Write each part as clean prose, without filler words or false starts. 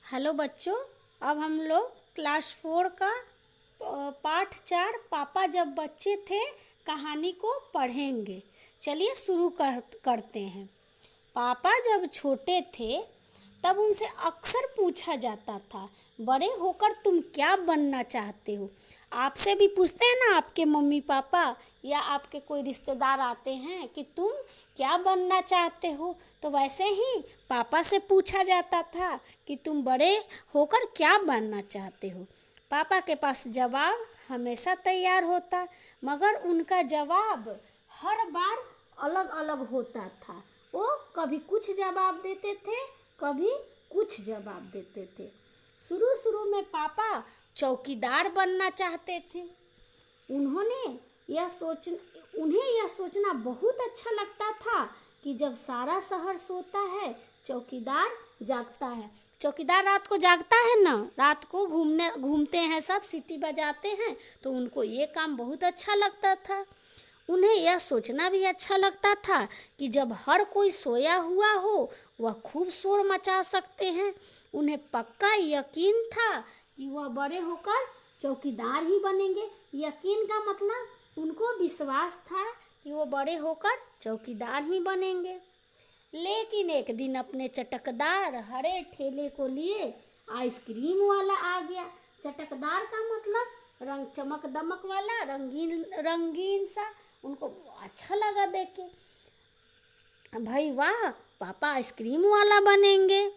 Hello बच्चों। अब हम लोग क्लास 4 का पाठ 4 पापा जब बच्चे थे कहानी को पढ़ेंगे। चलिए शुरू करते हैं। पापा जब छोटे थे तब उनसे अक्सर पूछा जाता था, बड़े होकर तुम क्या बनना चाहते हो। आपसे भी पूछते हैं ना आपके मम्मी पापा या आपके कोई रिश्तेदार आते हैं कि तुम क्या बनना चाहते हो, तो वैसे ही पापा से पूछा जाता था कि तुम बड़े होकर क्या बनना चाहते हो। पापा के पास जवाब हमेशा तैयार होता, मगर उनका जवाब हर बार अलग अलग होता था। वो कभी कुछ जवाब देते थे, कभी कुछ जवाब देते थे। शुरू शुरू में पापा चौकीदार बनना चाहते थे। उन्हें यह सोचना बहुत अच्छा लगता था कि जब सारा शहर सोता है चौकीदार जागता है। चौकीदार रात को जागता है ना, रात को घूमते हैं, सब सीटी बजाते हैं, तो उनको ये काम बहुत अच्छा लगता था। उन्हें यह सोचना भी अच्छा लगता था कि जब हर कोई सोया हुआ हो वह खूब शोर मचा सकते हैं। उन्हें पक्का यकीन था कि वह बड़े होकर चौकीदार ही बनेंगे। यकीन का मतलब उनको विश्वास था कि वो बड़े होकर चौकीदार ही बनेंगे। लेकिन एक दिन अपने चटकदार हरे ठेले को लिए आइसक्रीम वाला आ गया। चटकदार का मतलब रंग चमक दमक वाला, रंगीन रंगीन सा। उनको अच्छा लगा देख के, भाई वाह, पापा आइसक्रीम वाला बनेंगे।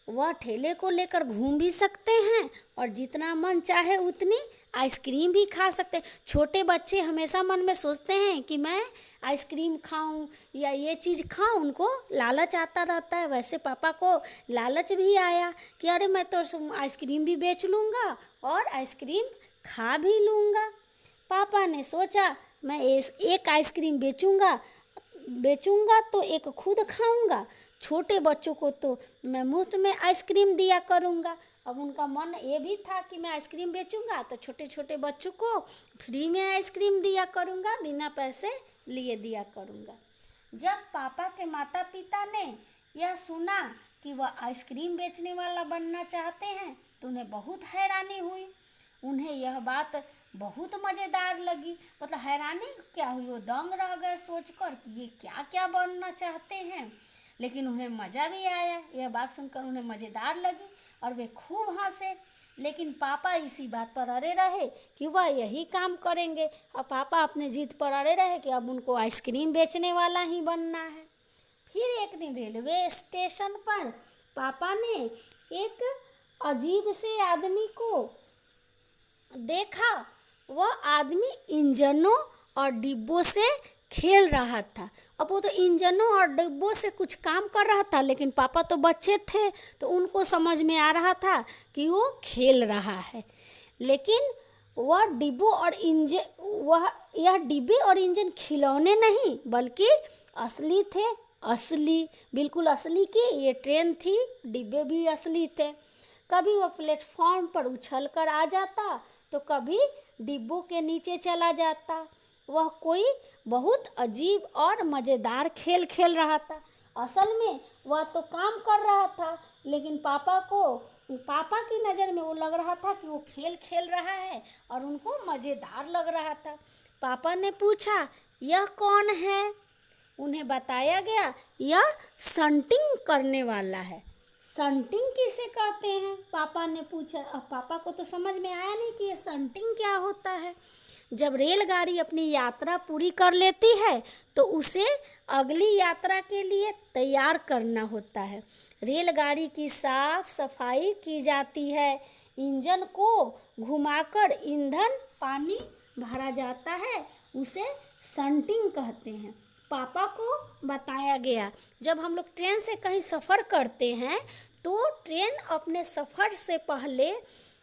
वह ठेले को लेकर घूम भी सकते हैं और जितना मन चाहे उतनी आइसक्रीम भी खा सकते हैं। छोटे बच्चे हमेशा मन में सोचते हैं कि मैं आइसक्रीम खाऊं या ये चीज़ खाऊं, उनको लालच आता रहता है। वैसे पापा को लालच भी आया कि अरे मैं तो आइसक्रीम भी बेच लूँगा और आइसक्रीम खा भी लूँगा। पापा ने सोचा मैं एक आइसक्रीम बेचूंगा तो एक खुद खाऊंगा, छोटे बच्चों को तो मैं मुफ्त में आइसक्रीम दिया करूंगा। अब उनका मन ये भी था कि मैं आइसक्रीम बेचूंगा तो छोटे छोटे बच्चों को फ्री में आइसक्रीम दिया करूंगा, बिना पैसे लिए दिया करूंगा। जब पापा के माता पिता ने यह सुना कि वह आइसक्रीम बेचने वाला बनना चाहते हैं तो उन्हें बहुत हैरानी हुई। उन्हें यह बात बहुत मज़ेदार लगी। मतलब हैरानी क्या हुई, वो दंग रह गए सोचकर कि ये क्या क्या बनना चाहते हैं। लेकिन उन्हें मज़ा भी आया, यह बात सुनकर उन्हें मज़ेदार लगी और वे खूब हंसे। लेकिन पापा इसी बात पर अड़े रहे कि वह यही काम करेंगे, और पापा अपने जिद पर अड़े रहे कि अब उनको आइसक्रीम बेचने वाला ही बनना है। फिर एक दिन रेलवे स्टेशन पर पापा ने एक अजीब से आदमी को देखा। वह आदमी इंजनों और डिब्बों से खेल रहा था। अब वो तो इंजनों और डिब्बों से कुछ काम कर रहा था, लेकिन पापा तो बच्चे थे तो उनको समझ में आ रहा था कि वो खेल रहा है। लेकिन वह यह डिब्बे और इंजन खिलौने नहीं बल्कि असली थे। असली, बिल्कुल असली की ये ट्रेन थी, डिब्बे भी असली थे। कभी वह प्लेटफॉर्म पर उछल कर आ जाता तो कभी डिब्बों के नीचे चला जाता। वह कोई बहुत अजीब और मज़ेदार खेल खेल रहा था। असल में वह तो काम कर रहा था, लेकिन पापा की नज़र में वो लग रहा था कि वो खेल खेल रहा है और उनको मज़ेदार लग रहा था। पापा ने पूछा, यह कौन है? उन्हें बताया गया यह शंटिंग करने वाला है। शंटिंग किसे कहते हैं? पापा ने पूछा। अब पापा को तो समझ में आया नहीं कि ये शंटिंग क्या होता है। जब रेलगाड़ी अपनी यात्रा पूरी कर लेती है तो उसे अगली यात्रा के लिए तैयार करना होता है। रेलगाड़ी की साफ सफाई की जाती है, इंजन को घुमाकर ईंधन पानी भरा जाता है, उसे शंटिंग कहते हैं। पापा को बताया गया जब हम लोग ट्रेन से कहीं सफ़र करते हैं तो ट्रेन अपने सफ़र से पहले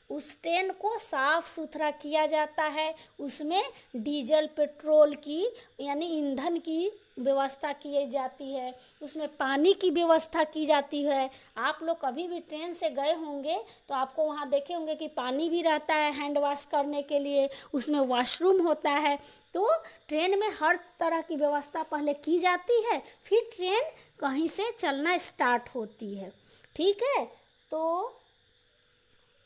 उस ट्रेन को साफ़ सुथरा किया जाता है। उसमें डीजल पेट्रोल की यानी ईंधन की व्यवस्था की जाती है, उसमें पानी की व्यवस्था की जाती है। आप लोग कभी भी ट्रेन से गए होंगे तो आपको वहाँ देखे होंगे कि पानी भी रहता है हैंड वॉश करने के लिए, उसमें वॉशरूम होता है। तो ट्रेन में हर तरह की व्यवस्था पहले की जाती है, फिर ट्रेन कहीं से चलना स्टार्ट होती है। ठीक है, तो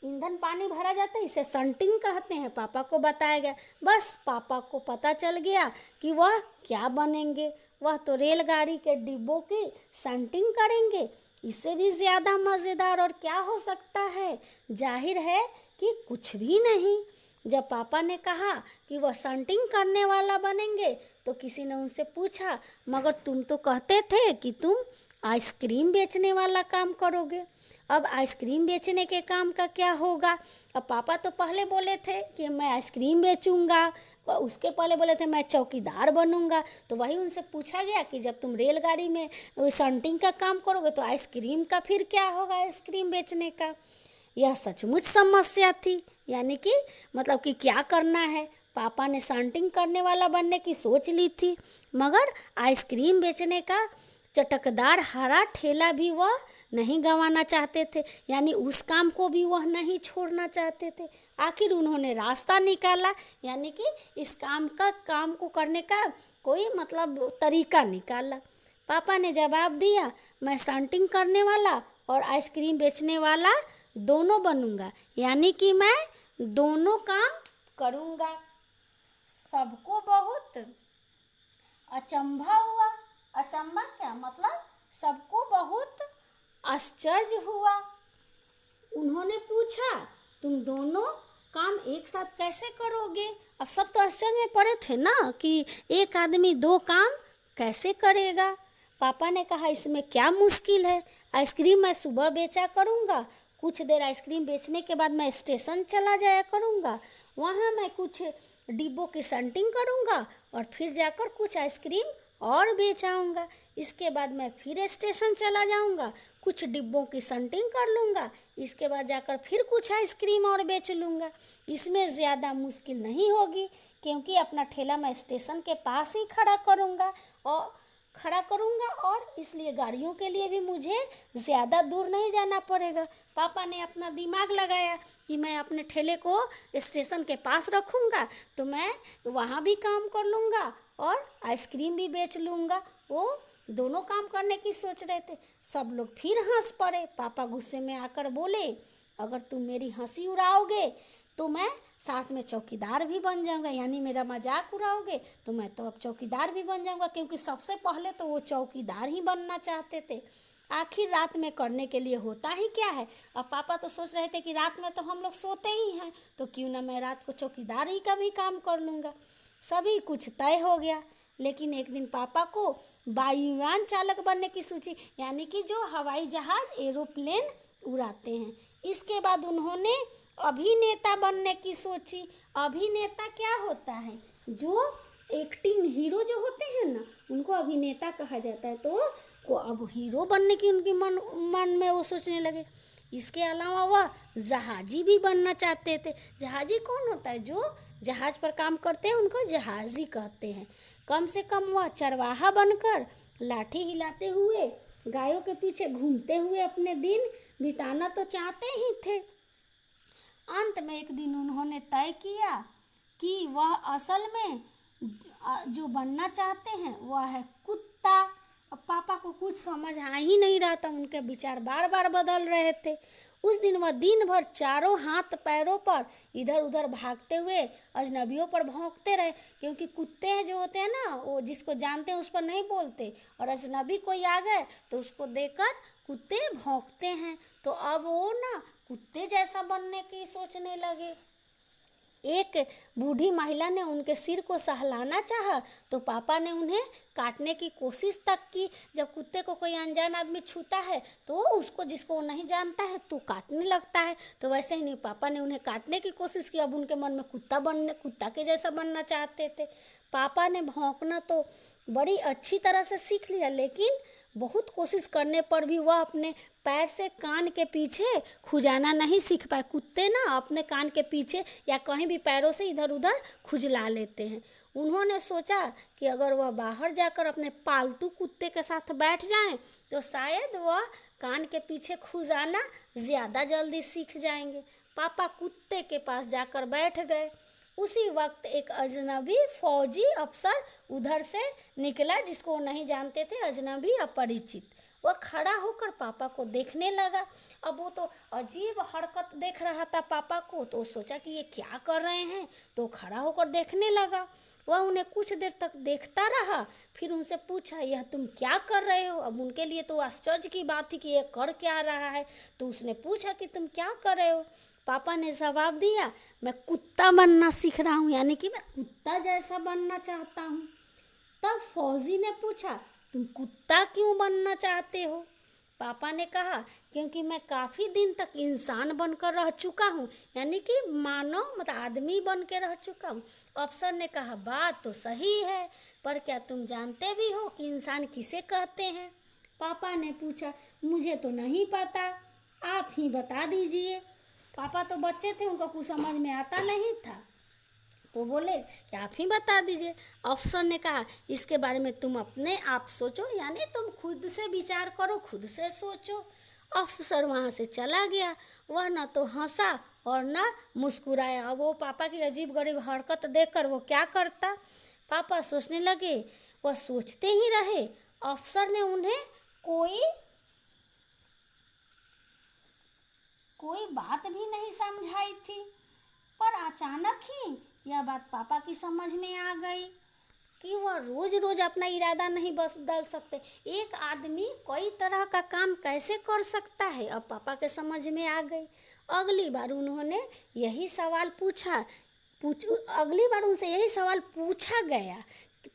ईंधन पानी भरा जाता है, इसे शंटिंग कहते हैं। पापा को बताया गया, बस पापा को पता चल गया कि वह क्या बनेंगे। वह तो रेलगाड़ी के डिब्बों की शंटिंग करेंगे। इससे भी ज़्यादा मज़ेदार और क्या हो सकता है? जाहिर है कि कुछ भी नहीं। जब पापा ने कहा कि वह शंटिंग करने वाला बनेंगे तो किसी ने उनसे पूछा, मगर तुम तो कहते थे कि तुम आइसक्रीम बेचने वाला काम करोगे। अब आइसक्रीम बेचने के काम का क्या होगा? अब पापा तो पहले बोले थे कि मैं आइसक्रीम बेचूंगा, उसके पहले बोले थे मैं चौकीदार बनूंगा। तो वही उनसे पूछा गया कि जब तुम रेलगाड़ी में शंटिंग का काम करोगे तो आइसक्रीम का फिर क्या होगा, आइसक्रीम बेचने का? यह सचमुच समस्या थी, यानी कि मतलब कि क्या करना है। पापा ने शंटिंग करने वाला बनने की सोच ली थी, मगर आइसक्रीम बेचने का चटकदार हरा ठेला भी वह नहीं गंवाना चाहते थे, यानी उस काम को भी वह नहीं छोड़ना चाहते थे। आखिर उन्होंने रास्ता निकाला, यानी कि इस काम को करने का कोई मतलब तरीका निकाला। पापा ने जवाब दिया, मैं शंटिंग करने वाला और आइसक्रीम बेचने वाला दोनों बनूंगा, यानी कि मैं दोनों काम करूंगा। सबको बहुत अचंभा हुआ। अचंभा क्या मतलब? सबको बहुत आश्चर्य हुआ। उन्होंने पूछा, तुम दोनों काम एक साथ कैसे करोगे? अब सब तो आश्चर्य में पड़े थे ना कि एक आदमी दो काम कैसे करेगा। पापा ने कहा, इसमें क्या मुश्किल है? आइसक्रीम मैं सुबह बेचा करूँगा, कुछ देर आइसक्रीम बेचने के बाद मैं स्टेशन चला जाया करूँगा, वहाँ मैं कुछ डिब्बों की शंटिंग करूँगा और फिर जाकर कुछ आइसक्रीम और बेच आऊँगा। इसके बाद मैं फिर स्टेशन चला जाऊँगा, कुछ डिब्बों की शंटिंग कर लूँगा, इसके बाद जाकर फिर कुछ आइसक्रीम और बेच लूँगा। इसमें ज़्यादा मुश्किल नहीं होगी, क्योंकि अपना ठेला मैं स्टेशन के पास ही खड़ा करूँगा और इसलिए गाड़ियों के लिए भी मुझे ज़्यादा दूर नहीं जाना पड़ेगा। पापा ने अपना दिमाग लगाया कि मैं अपने ठेले को स्टेशन के पास रखूँगा तो मैं वहाँ भी काम कर लूँगा और आइसक्रीम भी बेच लूँगा। वो दोनों काम करने की सोच रहे थे। सब लोग फिर हंस पड़े। पापा गुस्से में आकर बोले, अगर तुम मेरी हंसी उड़ाओगे तो मैं साथ में चौकीदार भी बन जाऊंगा, यानी मेरा मजाक उड़ाओगे तो मैं तो अब चौकीदार भी बन जाऊंगा, क्योंकि सबसे पहले तो वो चौकीदार ही बनना चाहते थे। आखिर रात में करने के लिए होता ही क्या है। अब पापा तो सोच रहे थे कि रात में तो हम लोग सोते ही हैं, तो क्यों ना मैं रात को चौकीदारी का भी काम कर लूँगा। सभी कुछ तय हो गया। लेकिन एक दिन पापा को वायुयान चालक बनने की सोची, यानी कि जो हवाई जहाज एरोप्लेन उड़ाते हैं। इसके बाद उन्होंने अभिनेता बनने की सोची। अभिनेता क्या होता है? जो एक्टिंग हीरो जो होते हैं ना, उनको अभिनेता कहा जाता है। तो वो अब हीरो बनने की उनकी मन में वो सोचने लगे। इसके अलावा वह जहाजी भी बनना चाहते थे। जहाजी कौन होता है? जो जहाज पर काम करते हैं उनको जहाजी कहते हैं। कम से कम वह चरवाहा बनकर लाठी हिलाते हुए गायों के पीछे घूमते हुए अपने दिन बिताना तो चाहते ही थे। अंत में एक दिन उन्होंने तय किया कि वह असल में जो बनना चाहते हैं वह है कुत्ता। अब पापा को कुछ समझ आ ही नहीं रहा था, उनके विचार बार बार बदल रहे थे। उस दिन वह दिन भर चारों हाथ पैरों पर इधर उधर भागते हुए अजनबियों पर भौंकते रहे, क्योंकि कुत्ते जो होते हैं ना, वो जिसको जानते हैं उस पर नहीं बोलते, और अजनबी कोई आ गए तो उसको देखकर कुत्ते भौंकते हैं। तो अब वो ना कुत्ते जैसा बनने की सोचने लगे। एक बूढ़ी महिला ने उनके सिर को सहलाना चाहा तो पापा ने उन्हें काटने की कोशिश तक की। जब कुत्ते को कोई अनजान आदमी छूता है तो वो उसको, जिसको वो नहीं जानता है, तो काटने लगता है। तो वैसे ही नहीं, पापा ने उन्हें काटने की कोशिश की। अब उनके मन में कुत्ता के जैसा बनना चाहते थे। पापा ने भौंकना तो बड़ी अच्छी तरह से सीख लिया, लेकिन बहुत कोशिश करने पर भी वह अपने पैर से कान के पीछे खुजाना नहीं सीख पाए। कुत्ते ना अपने कान के पीछे या कहीं भी पैरों से इधर उधर खुजला लेते हैं। उन्होंने सोचा कि अगर वह बाहर जाकर अपने पालतू कुत्ते के साथ बैठ जाएं तो शायद वह कान के पीछे खुजाना ज़्यादा जल्दी सीख जाएंगे। पापा कुत्ते के पास जाकर बैठ गए। उसी वक्त एक अजनबी फौजी अफसर उधर से निकला, जिसको वो नहीं जानते थे, अजनबी अपरिचित। वह खड़ा होकर पापा को देखने लगा। अब वो तो अजीब हरकत देख रहा था पापा को, तो सोचा कि ये क्या कर रहे हैं, तो खड़ा होकर देखने लगा। वह उन्हें कुछ देर तक देखता रहा, फिर उनसे पूछा, यह तुम क्या कर रहे हो। अब उनके लिए तो आश्चर्य की बात थी कि यह कर क्या रहा है। तो उसने पूछा कि तुम क्या कर रहे हो। पापा ने जवाब दिया, मैं कुत्ता बनना सीख रहा हूँ, यानी कि मैं कुत्ता जैसा बनना चाहता हूँ। तब फौजी ने पूछा, तुम कुत्ता क्यों बनना चाहते हो। पापा ने कहा, क्योंकि मैं काफ़ी दिन तक इंसान बनकर रह चुका हूँ, यानी कि मानव मतलब आदमी बन के रह चुका हूँ। अफसर ने कहा, बात तो सही है, पर क्या तुम जानते भी हो कि इंसान किसे कहते हैं। पापा ने पूछा, मुझे तो नहीं पता, आप ही बता दीजिए। पापा तो बच्चे थे, उनको कुछ समझ में आता नहीं था, तो बोले कि आप ही बता दीजिए। अफसर ने कहा, इसके बारे में तुम अपने आप सोचो, यानी तुम खुद से विचार करो, खुद से सोचो। अफसर वहाँ से चला गया। वह न तो हंसा और न मुस्कुराया। अब वो पापा की अजीब गरीब हरकत देखकर वो क्या करता। पापा सोचने लगे, वह सोचते ही रहे। अफसर ने उन्हें कोई बात भी नहीं समझाई थी, पर अचानक ही यह बात पापा की समझ में आ गई कि वह रोज रोज अपना इरादा नहीं बदल सकते। एक आदमी कई तरह का काम कैसे कर सकता है, अब पापा के समझ में आ गई। अगली बार उन्होंने यही सवाल अगली बार उनसे यही सवाल पूछा गया,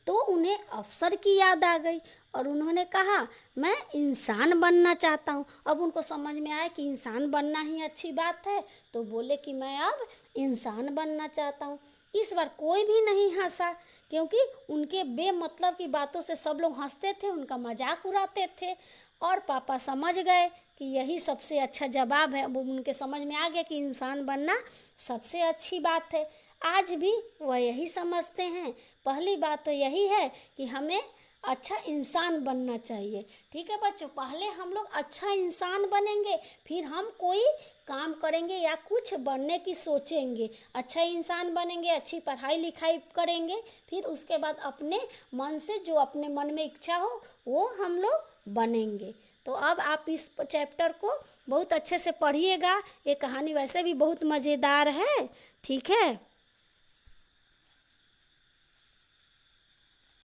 तो उन्हें अफसर की याद आ गई और उन्होंने कहा, मैं इंसान बनना चाहता हूँ। अब उनको समझ में आया कि इंसान बनना ही अच्छी बात है, तो बोले कि मैं अब इंसान बनना चाहता हूँ। इस बार कोई भी नहीं हंसा, क्योंकि उनके बेमतलब की बातों से सब लोग हंसते थे, उनका मजाक उड़ाते थे। और पापा समझ गए कि यही सबसे अच्छा जवाब है। वो उनके समझ में आ गया कि इंसान बनना सबसे अच्छी बात है। आज भी वह यही समझते हैं। पहली बात तो यही है कि हमें अच्छा इंसान बनना चाहिए। ठीक है बच्चों, पहले हम लोग अच्छा इंसान बनेंगे, फिर हम कोई काम करेंगे या कुछ बनने की सोचेंगे। अच्छा इंसान बनेंगे, अच्छी पढ़ाई लिखाई करेंगे, फिर उसके बाद अपने मन से जो अपने मन में इच्छा हो वो हम लोग बनेंगे। तो अब आप इस चैप्टर को बहुत अच्छे से पढ़िएगा। ये कहानी वैसे भी बहुत मज़ेदार है। ठीक है।